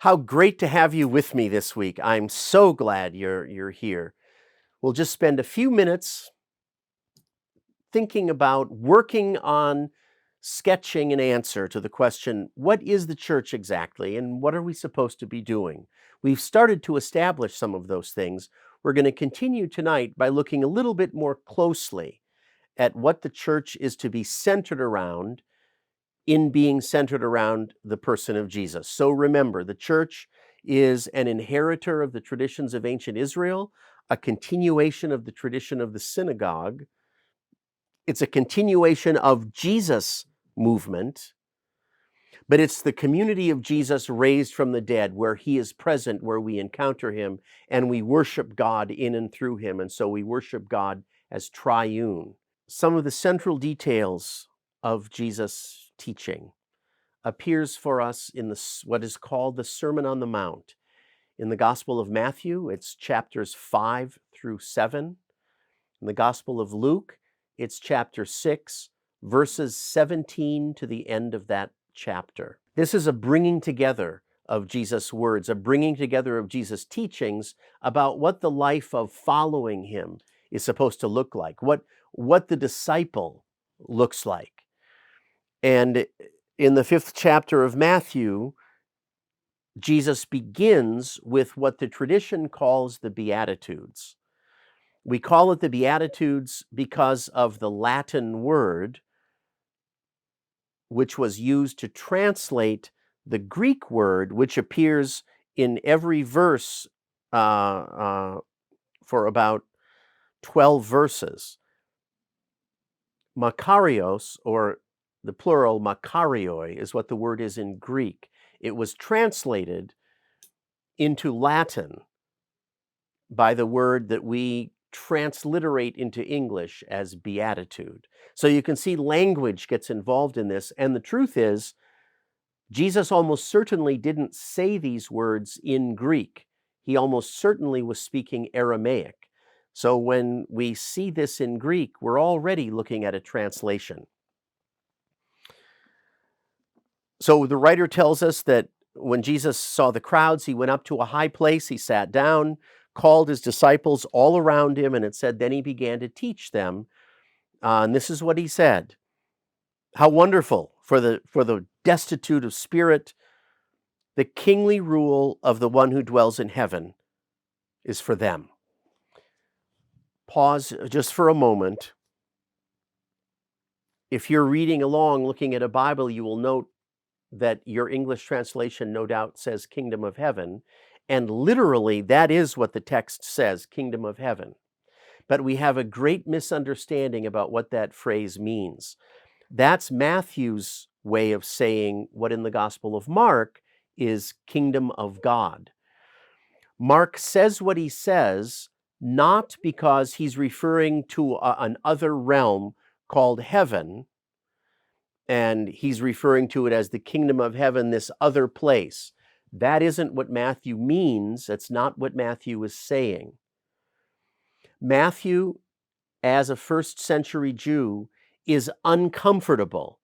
How great to have you with me this week. I'm so glad you're here. We'll just spend a few minutes thinking about working on sketching an answer to the question, what is the church exactly and what are we supposed to be doing? We've started to establish some of those things. We're going to continue tonight by looking a little bit more closely at what the church is to be centered around in being centered around the person of Jesus. So remember, the church is an inheritor of the traditions of ancient Israel, a continuation of the tradition of the synagogue. It's a continuation of Jesus' movement, but it's the community of Jesus raised from the dead, where he is present, where we encounter him, and we worship God in and through him. And so we worship God as triune. Some of the central details of Jesus' teaching appears for us in what is called the Sermon on the Mount. In the Gospel of Matthew, it's chapters 5 through 7. In the Gospel of Luke, it's chapter 6, verses 17 to the end of that chapter. This is a bringing together of Jesus' words, a bringing together of Jesus' teachings about what the life of following him is supposed to look like, what the disciple looks like. And in the 5th chapter of Matthew, Jesus begins with what the tradition calls the Beatitudes. We call it the Beatitudes because of the Latin word, which was used to translate the Greek word, which appears in every verse for about 12 verses. Makarios, or the plural makarioi, is what the word is in Greek. It was translated into Latin by the word that we transliterate into English as beatitude. So you can see language gets involved in this. And the truth is, Jesus almost certainly didn't say these words in Greek. He almost certainly was speaking Aramaic. So when we see this in Greek, we're already looking at a translation. So the writer tells us that when Jesus saw the crowds, he went up to a high place, he sat down, called his disciples all around him, and it said, then he began to teach them. And this is what he said: how wonderful for the destitute of spirit, the kingly rule of the one who dwells in heaven is for them. Pause just for a moment. If you're reading along, looking at a Bible, you will note that your English translation no doubt says kingdom of heaven. And literally, that is what the text says, kingdom of heaven. But we have a great misunderstanding about what that phrase means. That's Matthew's way of saying what in the Gospel of Mark is kingdom of God. Mark says what he says, not because he's referring to an other realm called heaven, and he's referring to it as the kingdom of heaven, this other place. That isn't what Matthew means. That's not what Matthew is saying. Matthew, as a first century Jew, is uncomfortable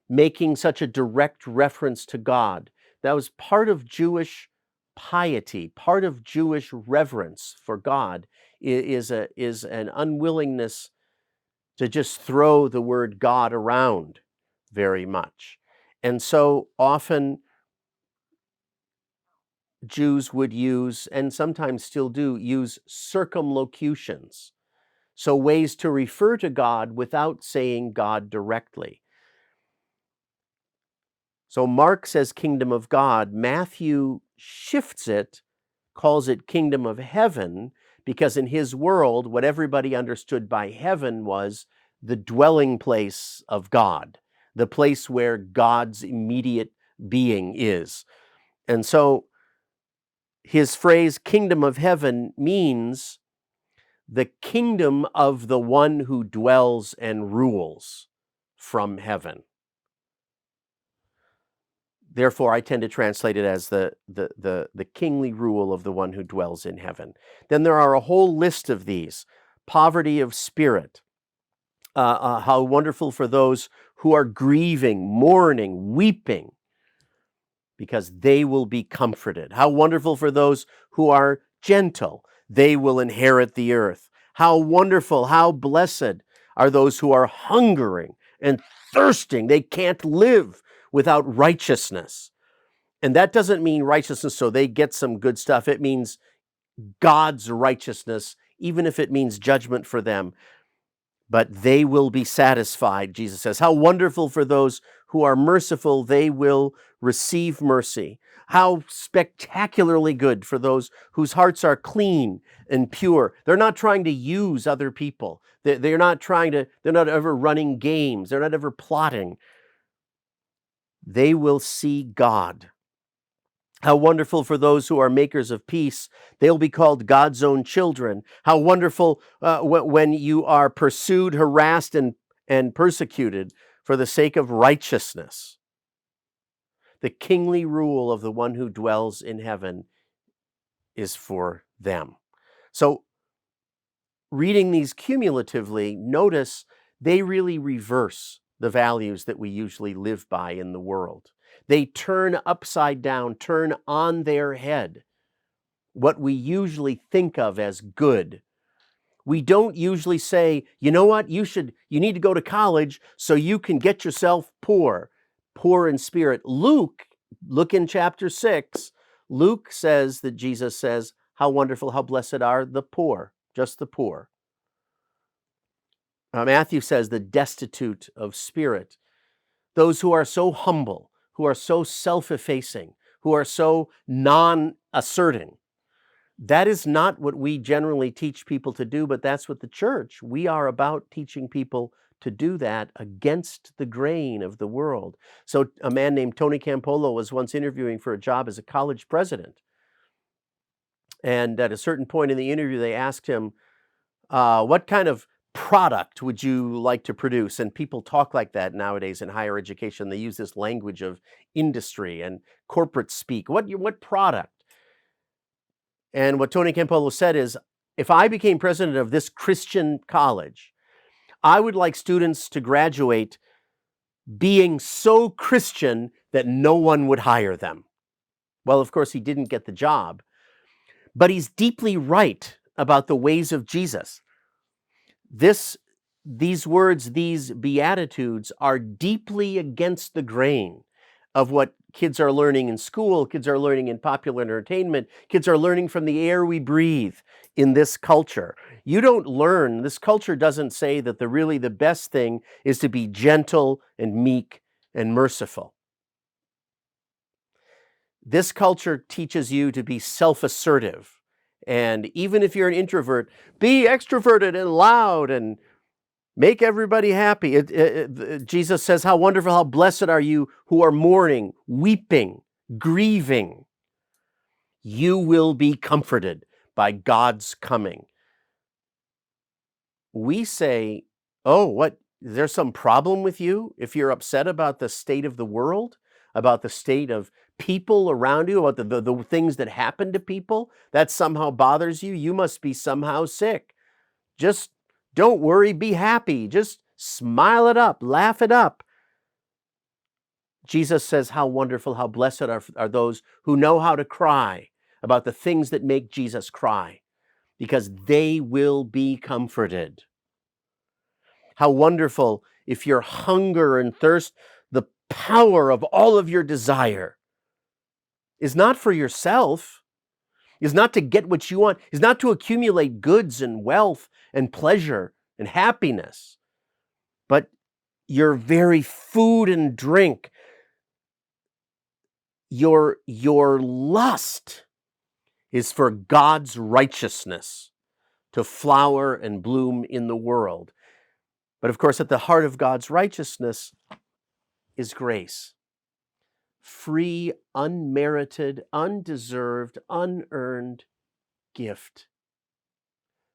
making such a direct reference to God. That was part of Jewish piety, part of Jewish reverence for God is an unwillingness to just throw the word God around very much. And so often Jews would use, and sometimes still do, use circumlocutions. So ways to refer to God without saying God directly. So Mark says kingdom of God. Matthew shifts it, calls it kingdom of heaven, because in his world, what everybody understood by heaven was the dwelling place of God, the place where God's immediate being is. And so his phrase, kingdom of heaven, means the kingdom of the one who dwells and rules from heaven. Therefore, I tend to translate it as the kingly rule of the one who dwells in heaven. Then there are a whole list of these. Poverty of spirit. How wonderful for those who are grieving, mourning, weeping, because they will be comforted. How wonderful for those who are gentle, they will inherit the earth. How wonderful, how blessed are those who are hungering and thirsting. They can't live without righteousness. And that doesn't mean righteousness so they get some good stuff. It means God's righteousness, even if it means judgment for them. But they will be satisfied, Jesus says. How wonderful for those who are merciful, they will receive mercy. How spectacularly good for those whose hearts are clean and pure. They're not trying to use other people. They're not ever running games. They're not ever plotting. They will see God. How wonderful for those who are makers of peace. They'll be called God's own children. How wonderful when you are pursued, harassed, and persecuted for the sake of righteousness. The kingly rule of the one who dwells in heaven is for them. So, reading these cumulatively, notice they really reverse the values that we usually live by in the world. They turn upside down, turn on their head what we usually think of as good. We don't usually say, you know what, you need to go to college so you can get yourself poor in spirit. Luke, look in chapter 6, Luke says that Jesus says, how wonderful, how blessed are the poor, just the poor. Matthew says the destitute of spirit, those who are so humble, who are so self-effacing, who are so non-asserting. That is not what we generally teach people to do, but that's what the church, we are about teaching people to do that against the grain of the world. So a man named Tony Campolo was once interviewing for a job as a college president. And at a certain point in the interview, they asked him, what kind of product would you like to produce? And people talk like that nowadays in higher education. They use this language of industry and corporate speak. What product? And what Tony Campolo said is, if I became president of this Christian college, I would like students to graduate being so Christian that no one would hire them. Well, of course, he didn't get the job, but he's deeply right about the ways of Jesus. These words, these beatitudes are deeply against the grain of what kids are learning in school, kids are learning in popular entertainment, kids are learning from the air we breathe in this culture. You don't learn, this culture doesn't say that the best thing is to be gentle and meek and merciful. This culture teaches you to be self-assertive. And even if you're an introvert, be extroverted and loud and make everybody happy. Jesus says, how wonderful, how blessed are you who are mourning, weeping, grieving. You will be comforted by God's coming. We say, oh, what? There's some problem with you if you're upset about the state of the world, about the state of people around you, about the things that happen to people, that somehow bothers you. You must be somehow sick. Just don't worry, be happy. Just smile it up, laugh it up. Jesus says, how wonderful, how blessed are those who know how to cry about the things that make Jesus cry, because they will be comforted. How wonderful if your hunger and thirst, the power of all of your desire is not for yourself, is not to get what you want, is not to accumulate goods and wealth and pleasure and happiness, but your very food and drink, your lust is for God's righteousness to flower and bloom in the world. But of course, at the heart of God's righteousness is grace. Free, unmerited, undeserved, unearned gift.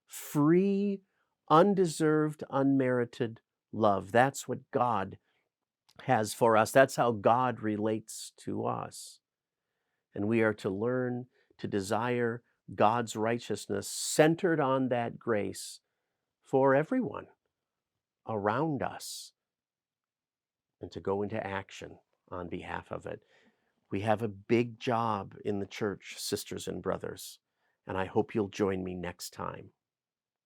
Free, undeserved, unmerited love. That's what God has for us. That's how God relates to us. And we are to learn to desire God's righteousness centered on that grace for everyone around us, and to go into action on behalf of it. We have a big job in the church, sisters and brothers, and I hope you'll join me next time.